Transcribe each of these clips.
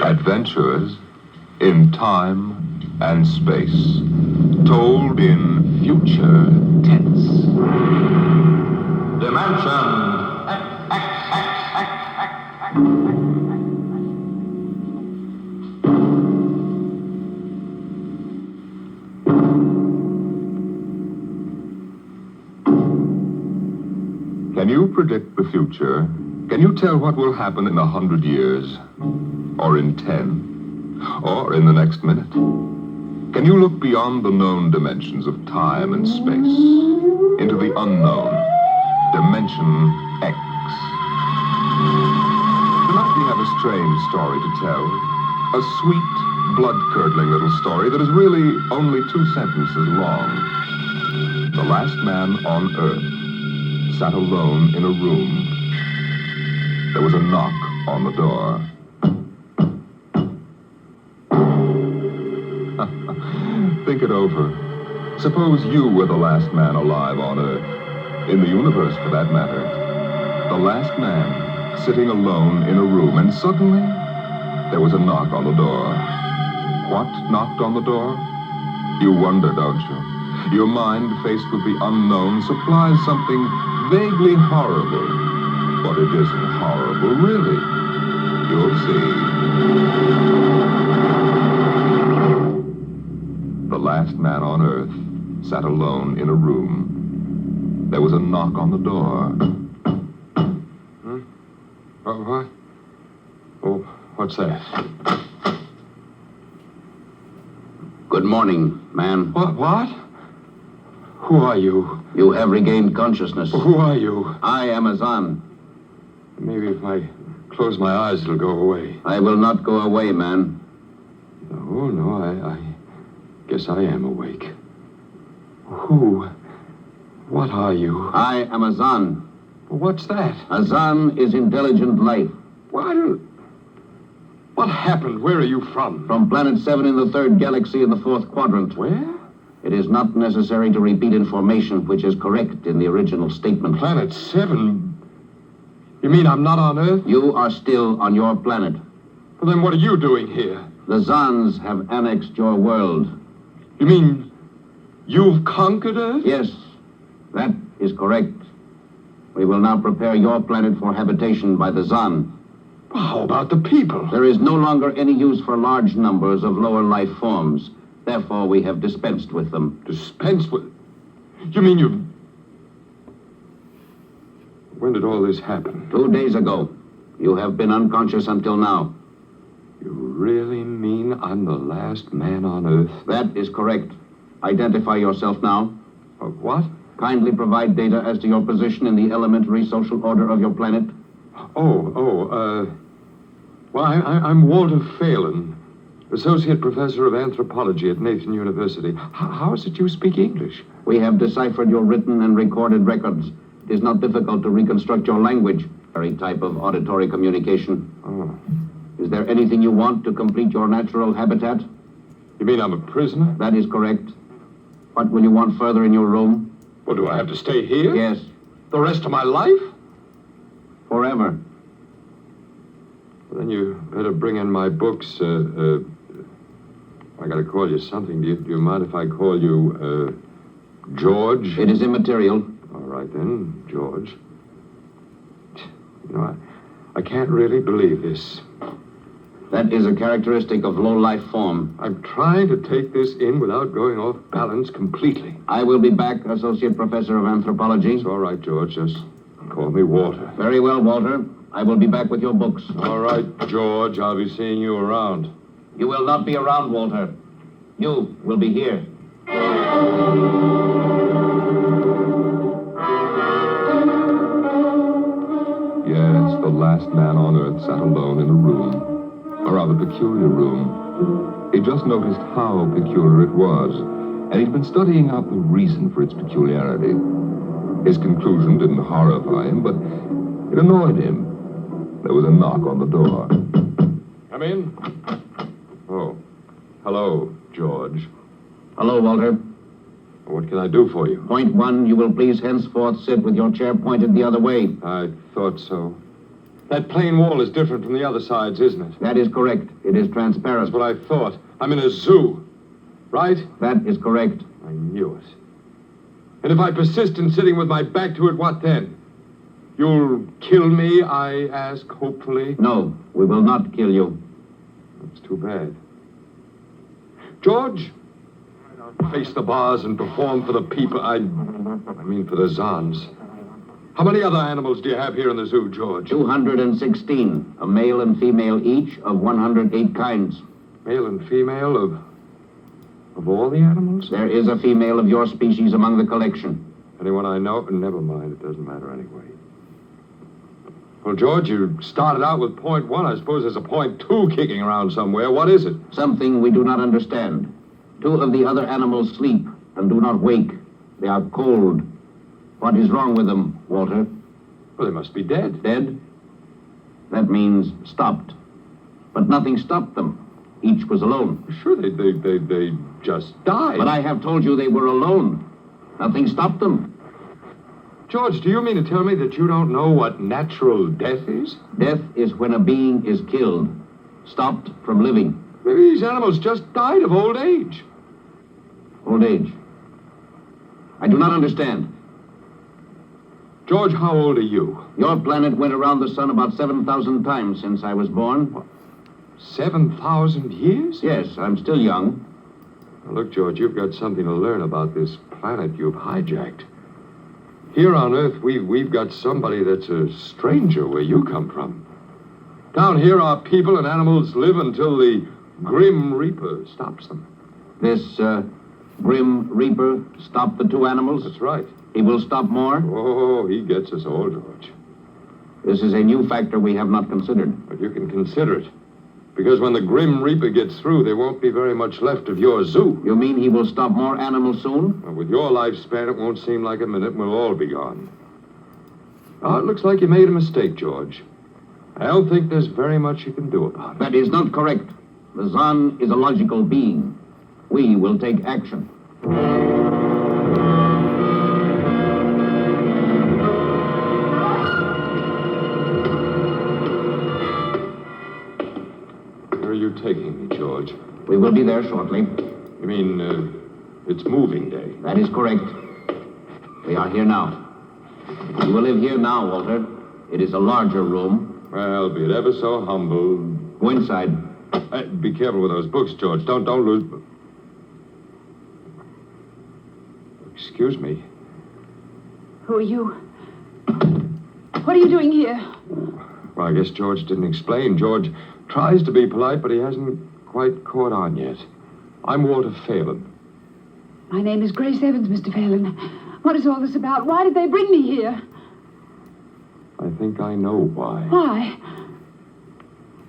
Adventures in time and space, told in future tense. Dimension. Can you predict the future? Can you tell what will happen in 100 years? Or in 10? Or in the next minute? Can you look beyond the known dimensions of time and space into the unknown, Dimension X? Tonight we have a strange story to tell. A sweet, blood-curdling little story that is really only 2 sentences long. The last man on Earth sat alone in a room. There was a knock on the door. Think it over. Suppose you were the last man alive on Earth, in the universe for that matter. The last man sitting alone in a room, and suddenly there was a knock on the door. What knocked on the door? You wonder, don't you? Your mind, faced with the unknown, supplies something vaguely horrible. But it isn't horrible, really. You'll see. The last man on Earth sat alone in a room. There was a knock on the door. What? Oh, what's that? Good morning, man. What? Who are you? You have regained consciousness. Who are you? I am Azan. Maybe if I close my eyes, it'll go away. I will not go away, man. No, I guess I am awake. Who? What are you? I am Azan. What's that? Azan is intelligent life. What happened? Where are you from? From Planet 7 in the 3rd galaxy in the 4th quadrant. Where? It is not necessary to repeat information which is correct in the original statement. Planet 7? You mean I'm not on Earth? You are still on your planet. Well, then what are you doing here? The Zans have annexed your world. You mean you've conquered Earth? Yes, that is correct. We will now prepare your planet for habitation by the Zan. How about the people? There is no longer any use for large numbers of lower life forms. Therefore, we have dispensed with them. Dispensed with? You mean you've... When did all this happen? 2 days ago. You have been unconscious until now. You really mean I'm the last man on Earth? That is correct. Identify yourself now. What? Kindly provide data as to your position in the elementary social order of your planet. Well, I'm Walter Phelan, Associate Professor of Anthropology at Nathan University. How is it you speak English? We have deciphered your written and recorded records. It is not difficult to reconstruct your language, very type of auditory communication. Oh. Is there anything you want to complete your natural habitat? You mean I'm a prisoner? That is correct. What will you want further in your room? Well, do I have to stay here? Yes. The rest of my life? Forever. Well, then you better bring in my books. I gotta call you something. Do you mind if I call you, George? It is immaterial. All right, then, George. You know, I can't really believe this. That is a characteristic of low-life form. I'm trying to take this in without going off balance completely. I will be back, Associate Professor of Anthropology. It's all right, George. Just call me Walter. Very well, Walter. I will be back with your books. All right, George. I'll be seeing you around. You will not be around, Walter. You will be here. Yes, the last man on Earth sat alone in a room. A rather peculiar room. He just noticed how peculiar it was, and he'd been studying out the reason for its peculiarity. His conclusion didn't horrify him, but it annoyed him. There was a knock on the door. Come in. Oh, hello, George. Hello, Walter. What can I do for you? Point 1, you will please henceforth sit with your chair pointed the other way. I thought so. That plain wall is different from the other sides, isn't it? That is correct. It is transparent. That's what I thought. I'm in a zoo, right? That is correct. I knew it. And if I persist in sitting with my back to it, what then? You'll kill me, I ask, hopefully? No, we will not kill you. That's too bad. George, face the bars and perform for the people. I mean for the Zans. How many other animals do you have here in the zoo, George? 216, a male and female each of 108 kinds. Male and female of all the animals? There is a female of your species among the collection. Anyone I know? Never mind, it doesn't matter anyway. Well, George, you started out with point one. I suppose there's a point two kicking around somewhere. What is it? Something we do not understand. 2 of the other animals sleep and do not wake. They are cold. What is wrong with them, Walter? Well, they must be dead. Dead? That means stopped. But nothing stopped them. Each was alone. Sure, they just died. But I have told you they were alone. Nothing stopped them. George, do you mean to tell me that you don't know what natural death is? Death is when a being is killed, stopped from living. Maybe these animals just died of old age. Old age. I do not understand. George, how old are you? Your planet went around the sun about 7,000 times since I was born. What? 7,000 years? Yes, I'm still young. Now, look, George, you've got something to learn about this planet you've hijacked. Here on Earth, we've got somebody that's a stranger where you come from. Down here, our people and animals live until the Grim Reaper stops them. This, Grim Reaper stopped the 2 animals? That's right. He will stop more? Oh, he gets us all, George. This is a new factor we have not considered. But you can consider it. Because when the Grim Reaper gets through, there won't be very much left of your zoo. You mean he will stop more animals soon? Well, with your lifespan, it won't seem like a minute and we'll all be gone. Oh, it looks like you made a mistake, George. I don't think there's very much you can do about it. That is not correct. The Zan is a logical being. We will take action. Where are you taking me, George? We will be there shortly. You mean, it's moving day? That is correct. We are here now. You will live here now, Walter. It is a larger room. Well, be it ever so humble. Go inside. Be careful with those books, George. Don't lose... Excuse me. Who are you? What are you doing here? Well, I guess George didn't explain. George tries to be polite, but he hasn't quite caught on yet. I'm Walter Phelan. My name is Grace Evans, Mr. Phelan. What is all this about? Why did they bring me here? I think I know why. Why?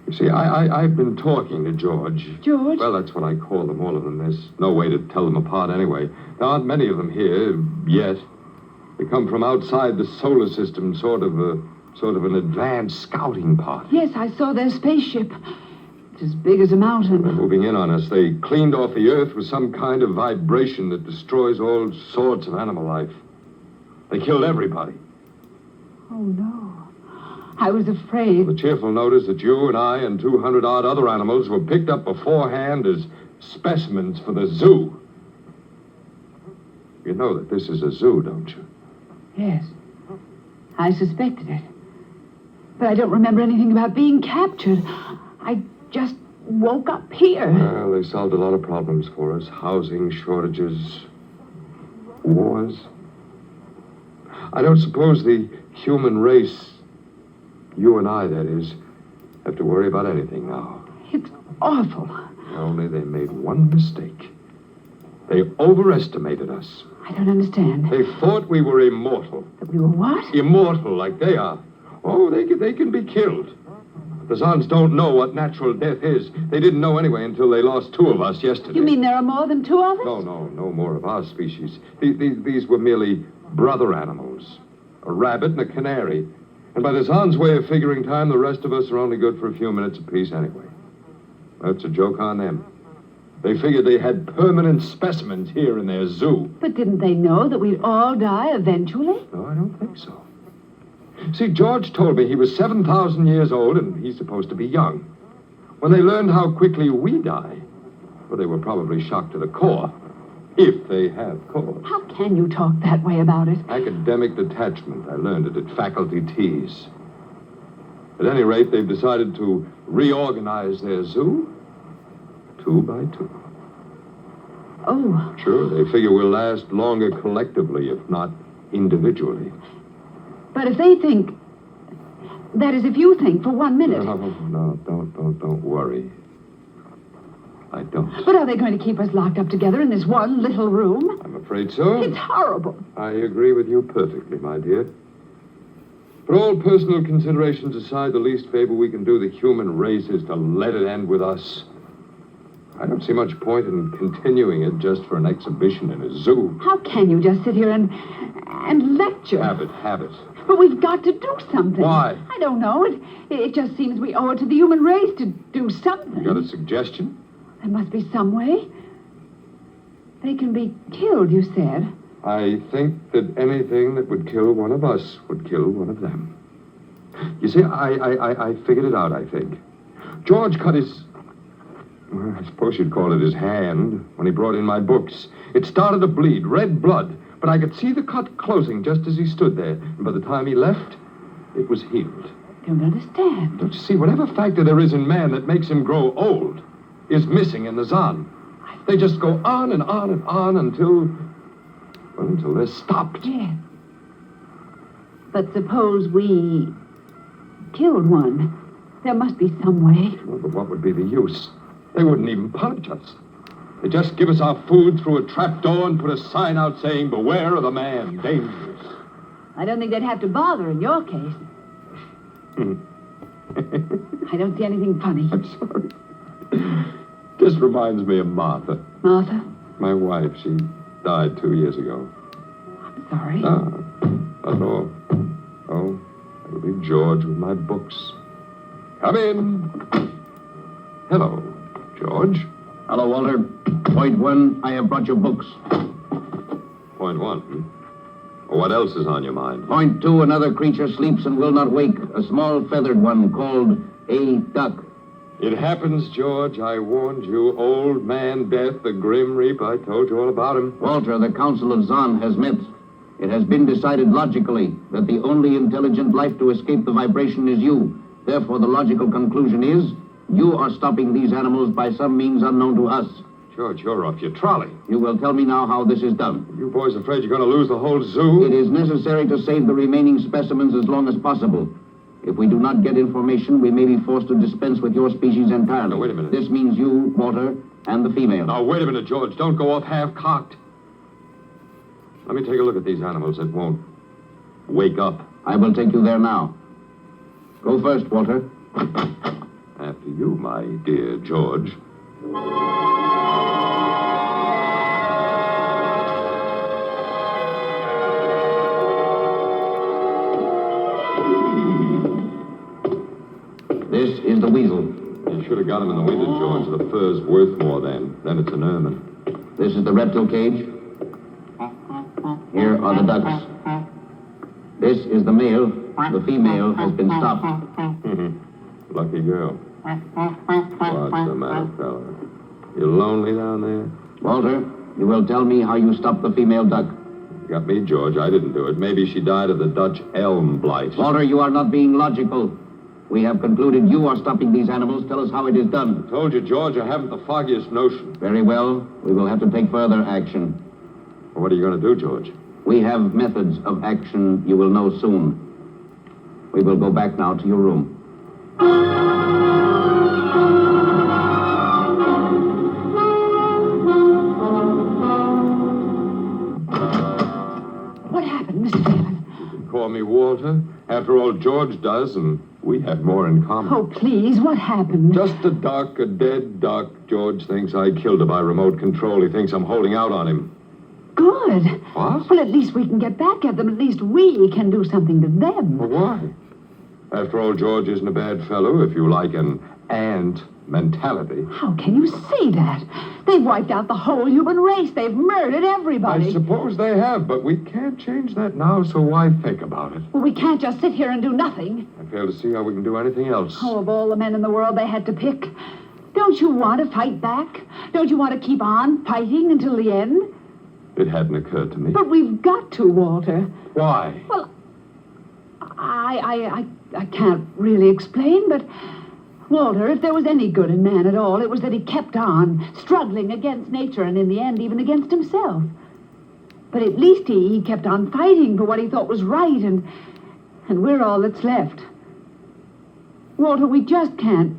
You see, I've been talking to George. George? Well, that's what I call them, all of them. There's no way to tell them apart anyway. There aren't many of them here, yet. They come from outside the solar system, sort of an advanced scouting party. Yes, I saw their spaceship. It's as big as a mountain. They're moving in on us. They cleaned off the Earth with some kind of vibration that destroys all sorts of animal life. They killed everybody. Oh, no. I was afraid. The cheerful notice that you and I and 200-odd other animals were picked up beforehand as specimens for the zoo. You know that this is a zoo, don't you? Yes. I suspected it. But I don't remember anything about being captured. I just woke up here. Well, they solved a lot of problems for us. Housing shortages, wars. I don't suppose the human race, you and I, that is, have to worry about anything now. It's awful. Only they made one mistake. They overestimated us. I don't understand. They thought we were immortal. That we were what? Immortal, like they are. Oh, they can be killed. The Zans don't know what natural death is. They didn't know anyway until they lost 2 of us yesterday. You mean there are more than 2 of us? No more of our species. These were merely brother animals. A rabbit and a canary. And by the Zans' way of figuring time, the rest of us are only good for a few minutes apiece anyway. That's a joke on them. They figured they had permanent specimens here in their zoo. But didn't they know that we'd all die eventually? No, I don't think so. See, George told me he was 7,000 years old and he's supposed to be young. When they learned how quickly we die, well, they were probably shocked to the core. If they have cause. How can you talk that way about it? Academic detachment. I learned it at faculty teas. At any rate, they've decided to reorganize their zoo 2 by 2. Oh. Sure, they figure we'll last longer collectively, if not individually. But if they think... That is, if you think for 1 minute... No, don't worry. I don't. But are they going to keep us locked up together in this one little room? I'm afraid so. It's horrible. I agree with you perfectly, my dear. But all personal considerations aside, the least favor we can do the human race is to let it end with us. I don't see much point in continuing it just for an exhibition in a zoo. How can you just sit here and lecture? Habit. But we've got to do something. Why? I don't know. It just seems we owe it to the human race to do something. You got a suggestion? There must be some way. They can be killed, you said. I think that anything that would kill one of us would kill one of them. You see, I figured it out, I think. George cut his... Well, I suppose you'd call it his hand when he brought in my books. It started to bleed, red blood, but I could see the cut closing just as he stood there. And by the time he left, it was healed. I don't understand. Don't you see, whatever factor there is in man that makes him grow old is missing in the Zan. They just go on and on and on until they're stopped. Yes. But suppose we killed one. There must be some way. Well, but what would be the use? They wouldn't even punish us. They just give us our food through a trap door and put a sign out saying, "Beware of the man, dangerous." I don't think they'd have to bother in your case. I don't see anything funny. I'm sorry. Just reminds me of Martha. Martha? My wife. She died 2 years ago. I'm sorry. No, not at all. Oh, it'll be George with my books. Come in. Hello, George. Hello, Walter. Point 1, I have brought your books. Point 1. What else is on your mind? Point 2, another creature sleeps and will not wake. A small feathered one called a duck. It happens, George. I warned you. Old man Death, the Grim Reaper. I told you all about him. Walter, the Council of Zan has met. It has been decided logically that the only intelligent life to escape the vibration is you. Therefore, the logical conclusion is you are stopping these animals by some means unknown to us. George, you're off your trolley. You will tell me now how this is done. You boys afraid you're going to lose the whole zoo? It is necessary to save the remaining specimens as long as possible. If we do not get information, we may be forced to dispense with your species entirely. Now, wait a minute. This means you, Walter, and the female. Now, wait a minute, George. Don't go off half-cocked. Let me take a look at these animals that won't wake up. I will take you there now. Go first, Walter. After you, my dear George. This is the weasel. You should have got him in the winter, George. The fur's worth more then. Then it's an ermine. This is the reptile cage. Here are the ducks. This is the male. The female has been stopped. Lucky girl. What's the matter, fella? You lonely down there? Walter, you will tell me how you stopped the female duck. You got me, George. I didn't do it. Maybe she died of the Dutch elm blight. Walter, you are not being logical. We have concluded you are stopping these animals. Tell us how it is done. I told you, George, I haven't the foggiest notion. Very well. We will have to take further action. Well, what are you going to do, George? We have methods of action you will know soon. We will go back now to your room. What happened, Mr. Phelan? You can call me Walter. After all, George does, and we have more in common. Oh, please, what happened? Just a duck, a dead duck. George thinks I killed her by remote control. He thinks I'm holding out on him. Good. What? Well, at least we can get back at them. At least we can do something to them. Well, why? After all, George isn't a bad fellow, if you like an ant mentality. How can you say that? They've wiped out the whole human race. They've murdered everybody. I suppose they have, but we can't change that now, so why think about it? Well, we can't just sit here and do nothing. I fail to see how we can do anything else. Oh, of all the men in the world they had to pick, don't you want to fight back? Don't you want to keep on fighting until the end? It hadn't occurred to me. But we've got to, Walter. Why? Well, I can't really explain, but Walter, if there was any good in man at all, it was that he kept on struggling against nature and in the end even against himself. But at least he kept on fighting for what he thought was right, and we're all that's left. Walter, we just can't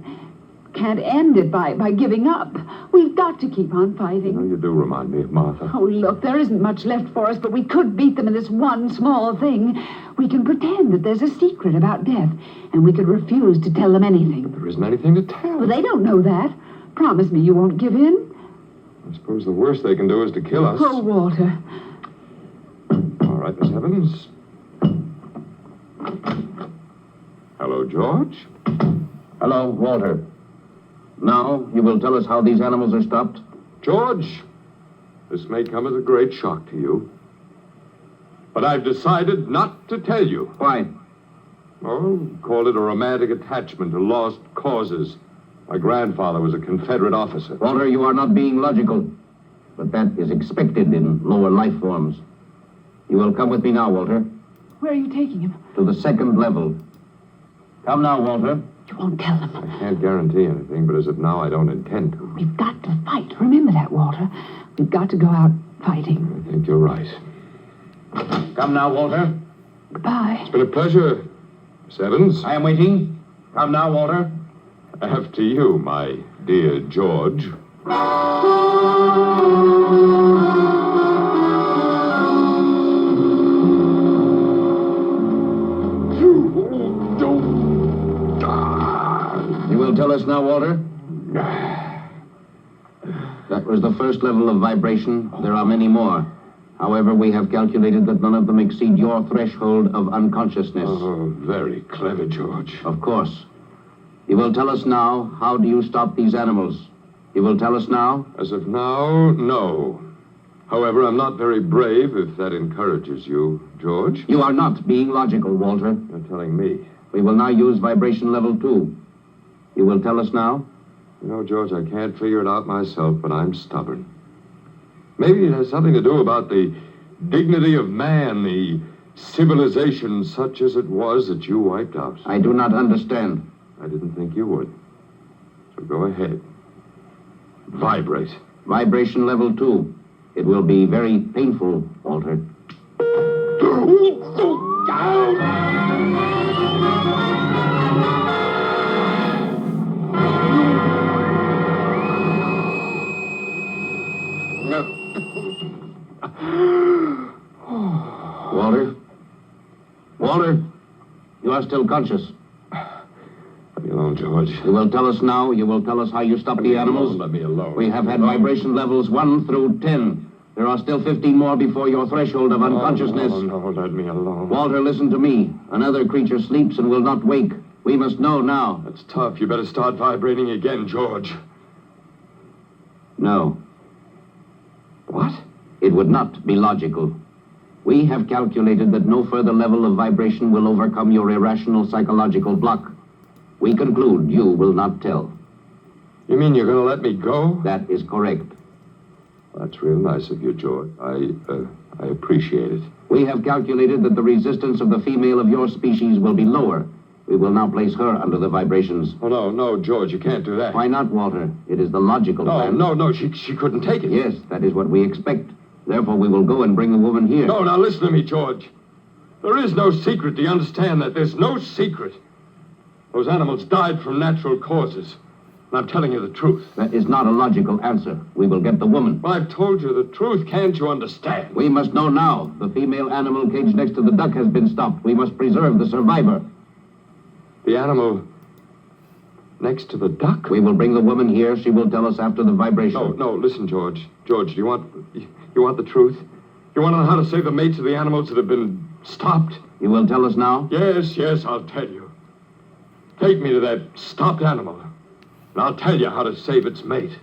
end it by giving up. We've got to keep on fighting. You do remind me of Martha. Oh, look, there isn't much left for us, but we could beat them in this one small thing. We can pretend that there's a secret about death, and we could refuse to tell them anything. There isn't anything to tell. Well, they don't know that. Promise me you won't give in. I suppose the worst they can do is to kill us. Oh, Walter. All right, Miss Evans. Hello, George. Hello, Walter. Now, you will tell us how these animals are stopped? George, this may come as a great shock to you, but I've decided not to tell you. Why? Oh, call it a romantic attachment to lost causes. My grandfather was a Confederate officer. Walter, you are not being logical, but that is expected in lower life forms. You will come with me now, Walter, Where are you taking him? to the second level. Come now, Walter. You won't tell them. I can't guarantee anything, but as of now, I don't intend to. We've got to fight. Remember that, Walter. We've got to go out fighting. I think you're right. Come now, Walter. Goodbye. It's been a pleasure, Miss Evans. I am waiting. Come now, Walter. After you, my dear George. You will tell us now, Walter? That was the first level of vibration. There are many more. However, we have calculated that none of them exceed your threshold of unconsciousness. Oh, very clever, George. Of course. You will tell us now, how do you stop these animals? You will tell us now? As of now, no. However, I'm not very brave, if that encourages you, George. You are not being logical, Walter. You're telling me. We will now use vibration level 2. You will tell us now? You know, George, I can't figure it out myself, but I'm stubborn. Maybe it has something to do about the dignity of man, the civilization such as it was that you wiped out. I do not understand. I didn't think you would. So go ahead. Vibrate. Vibration level 2. It will be very painful, Walter. Walter? Walter? You are still conscious. Let me alone, George. You will tell us now. You will tell us how you stop the animals. Let me alone. We have had vibration levels 1 through 10. There are still 15 more before your threshold of unconsciousness. No, let me alone. Walter, listen to me. Another creature sleeps and will not wake. We must know now. That's tough. You better start vibrating again, George. No. What? It would not be logical. We have calculated that no further level of vibration will overcome your irrational psychological block. We conclude you will not tell. You mean you're going to let me go? That is correct. That's real nice of you, George. I appreciate it. We have calculated that the resistance of the female of your species will be lower. We will now place her under the vibrations. Oh, no, George, you can't do that. Why not, Walter? It is the logical plan. No, she couldn't take it. Yes, that is what we expect. Therefore, we will go and bring the woman here. No, now listen to me, George. There is no secret. Do you understand that? There's no secret. Those animals died from natural causes. And I'm telling you the truth. That is not a logical answer. We will get the woman. Well, I've told you the truth. Can't you understand? We must know now. The female animal caged next to the duck has been stopped. We must preserve the survivor. The animal next to the duck? We will bring the woman here. She will tell us after the vibration. No, listen, George. George, do you want the truth? You want to know how to save the mates of the animals that have been stopped? You will tell us now? Yes, I'll tell you. Take me to that stopped animal. and I'll tell you how to save its mate.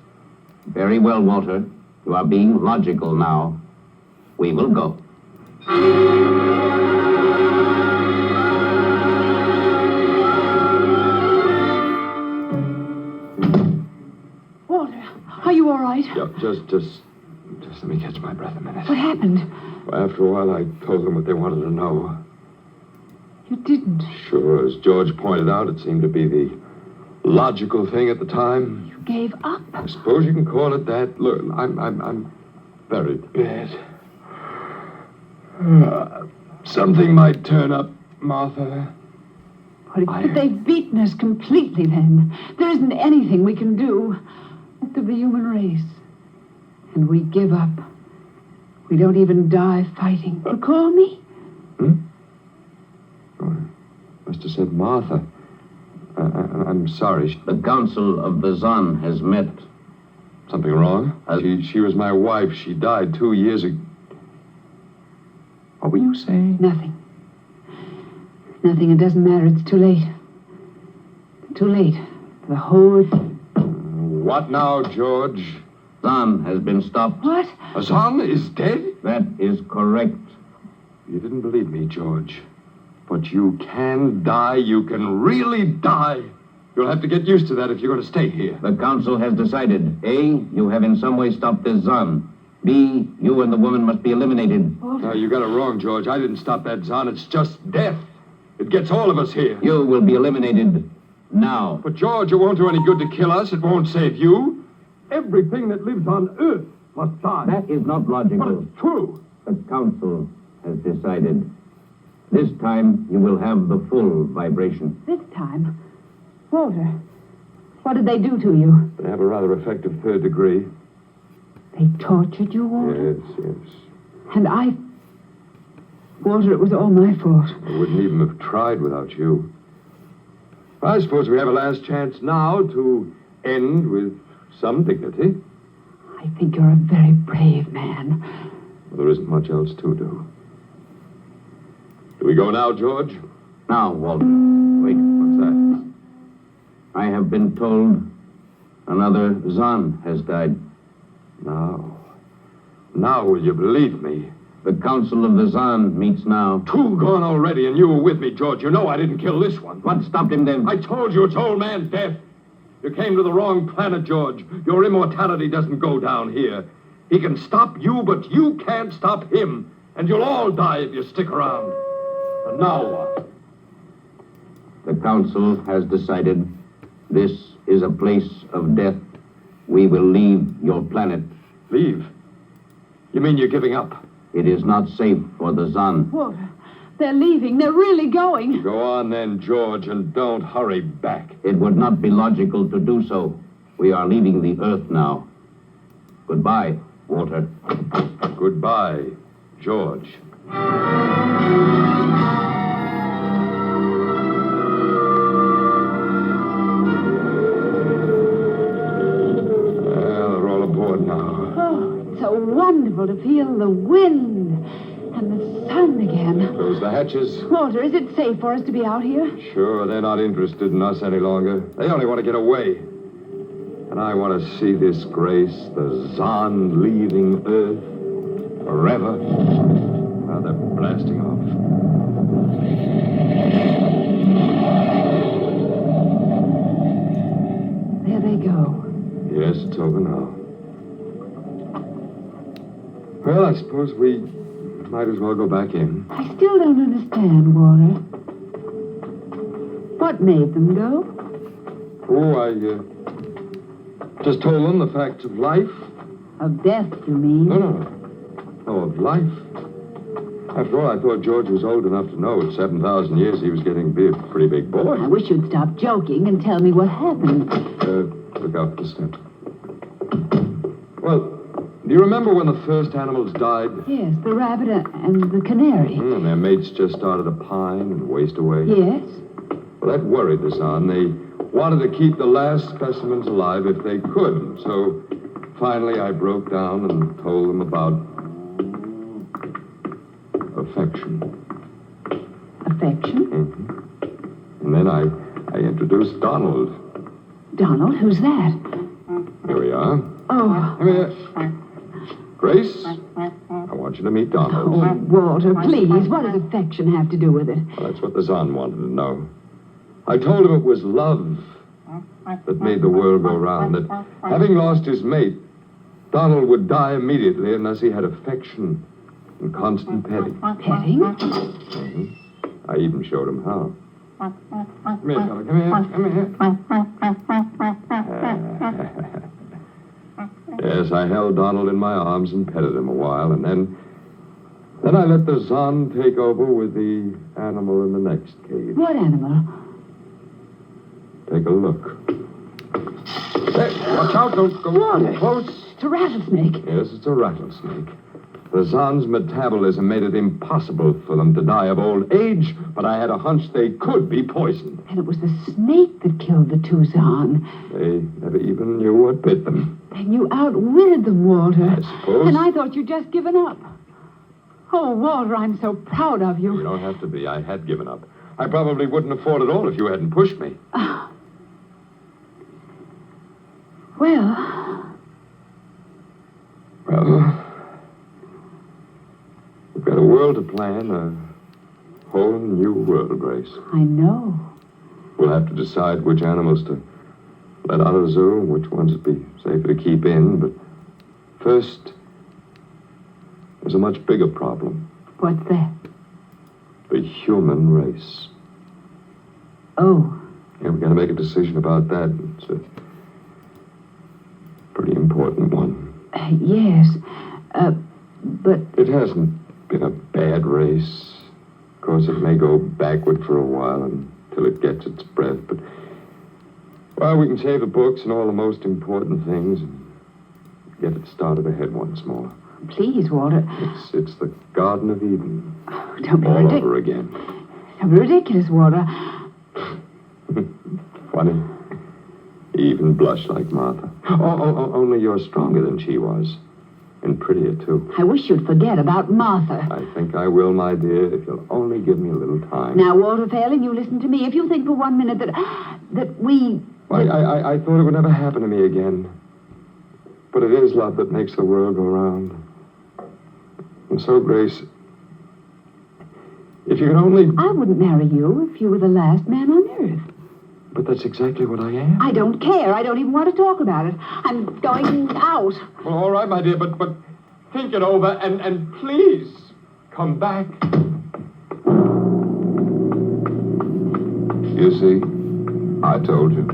Very well, Walter. You are being logical now. We will go. Walter, are you all right? Yeah, just let me catch my breath a minute. What happened? Well, after a while, I told them what they wanted to know. You didn't. Sure, as George pointed out, it seemed to be the logical thing at the time. You gave up. I suppose you can call it that. Look, I'm very bad. Something might turn up, Martha. But they've beaten us completely then. There isn't anything we can do. Most of the human race. And we give up. We don't even die fighting. You call me? Oh, I must have said Martha. I'm sorry. The Council of the Zon has met. Something wrong? She was my wife. She died 2 years ago. What were you saying? Nothing. Nothing. It doesn't matter. It's too late. Too late. The whole... What now, George? Zon has been stopped. What? Hassan is dead? That is correct. You didn't believe me, George. But you can die. You can really die. You'll have to get used to that if you're going to stay here. The Council has decided. A, you have in some way stopped this Zon. B, you and the woman must be eliminated. No, you got it wrong, George. I didn't stop that Zon. It's just death. It gets all of us here. You will be eliminated now. But, George, it won't do any good to kill us. It won't save you. Everything that lives on Earth must die. That is not But logical. it's true. The Council has decided. This time, you will have the full vibration. This time? Walter, what did they do to you? They have a rather effective third degree. They tortured you, Walter? Yes. And I... Walter, it was all my fault. I wouldn't even have tried without you. I suppose we have a last chance now to end with some dignity. I think you're a very brave man. Well, there isn't much else to do. Do we go now, George? Now, Walter. Wait. What's that? I have been told another Zon has died. Now will you believe me? The Council of the Zon meets now. 2 gone already, and you were with me, George. You know I didn't kill this one. What stopped him then? I told you it's old man death. You came to the wrong planet, George. Your immortality doesn't go down here. He can stop you, but you can't stop him. And you'll all die if you stick around. And now what? The Council has decided this is a place of death. We will leave your planet. Leave? You mean you're giving up? It is not safe for the Zon. Walter, they're leaving. They're really going. Go on then, George, and don't hurry back. It would not be logical to do so. We are leaving the Earth now. Goodbye, Walter. Goodbye, George. Well, they're all aboard now. Oh, it's so wonderful to feel the wind and the sun again. Close the hatches. Walter, is it safe for us to be out here? Sure, they're not interested in us any longer. They only want to get away. And I want to see this grace, the Zon leaving Earth forever. Now they're blasting off. There they go. Yes, it's over now. Well, I suppose we might as well go back in. I still don't understand, Walter. What made them go? Oh, I just told them the facts of life. Of death, you mean? No, of life. After all, I thought George was old enough to know at 7,000 years he was getting to be a pretty big boy. I wish you'd stop joking and tell me what happened. Look out for the steps. Well, do you remember when the first animals died? Yes, the rabbit and the canary. And their mates just started to pine and waste away? Yes? Well, that worried the Zon. They wanted to keep the last specimens alive if they could. So finally I broke down and told them about affection. Affection? Mm-hmm. And then I introduced Donald. Donald, who's that? Here we are. Oh. Come here. Grace, I want you to meet Donald. Oh, Walter, please. What does affection have to do with it? Well, that's what the Zon wanted to know. I told him it was love that made the world go round, that having lost his mate, Donald would die immediately unless he had affection and constant petting. Petting? I even showed him how. Come here, fella. Come here. Yes, I held Donald in my arms and petted him a while, and then I let the Zon take over with the animal in the next cage. What animal? Take a look. Hey, watch out, don't go close. It's a rattlesnake. Yes, it's a rattlesnake. The Zon's metabolism made it impossible for them to die of old age, but I had a hunch they could be poisoned. And it was the snake that killed the two Zon. They never even knew what bit them. And you outwitted them, Walter. I suppose. And I thought you'd just given up. Oh, Walter, I'm so proud of you. You don't have to be. I had given up. I probably wouldn't have fought at all if you hadn't pushed me. Well, we've got a world to plan, a whole new world, Grace. I know. We'll have to decide which animals to let out of the zoo and which ones would be safer to keep in. But first, there's a much bigger problem. What's that? The human race. Oh. Yeah, we've got to make a decision about that. It's a pretty important one. Yes. But... It hasn't been a bad race. Of course, it may go backward for a while until it gets its breath, but... Well, we can save the books and all the most important things and get it started ahead once more. Please, Walter. It's the Garden of Eden. Oh, don't be all ridiculous. over again. Don't be ridiculous, Walter. Funny. You even blush like Martha. Only you're stronger than she was. And prettier, too. I wish you'd forget about Martha. I think I will, my dear, if you'll only give me a little time. Now, Walter Phelan, you listen to me. If you think for 1 minute that we... Well, I thought it would never happen to me again. But it is love that makes the world go round. And so, Grace, if you could only... I wouldn't marry you if you were the last man on earth. But that's exactly what I am. I don't care. I don't even want to talk about it. I'm going out. Well, all right, my dear, but think it over and please come back. You see, I told you.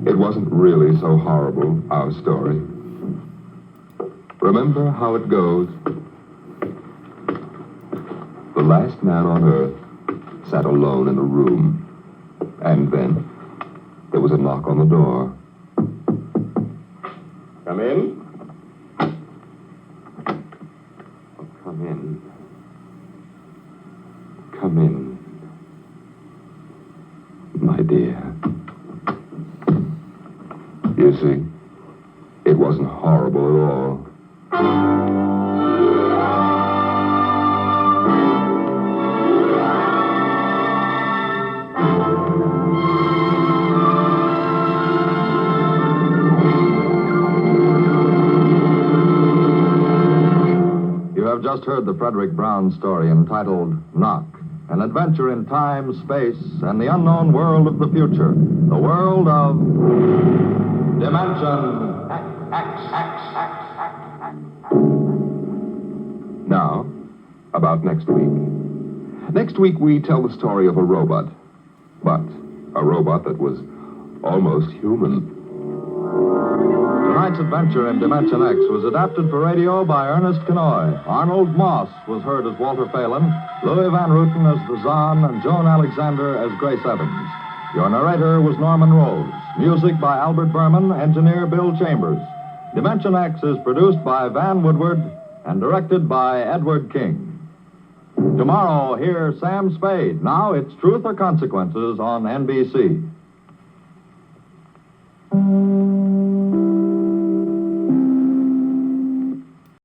It wasn't really so horrible, our story. Remember how it goes? The last man on Earth sat alone in a room. And then there was a knock on the door. Come in. Oh, come in. Come in. My dear. You see, it wasn't horrible at all. Just heard the Fredric Brown story entitled Knock, an adventure in time, space, and the unknown world of the future. The world of Dimension Now, about next week. Next week, we tell the story of a robot. But a robot that was almost human. Tonight's adventure in Dimension X was adapted for radio by Ernest Kenoy. Arnold Moss was heard as Walter Phelan, Louis Van Ruten as the Zon, and Joan Alexander as Grace Evans. Your narrator was Norman Rose. Music by Albert Berman, engineer Bill Chambers. Dimension X is produced by Van Woodward and directed by Edward King. Tomorrow, hear Sam Spade. Now it's Truth or Consequences on NBC.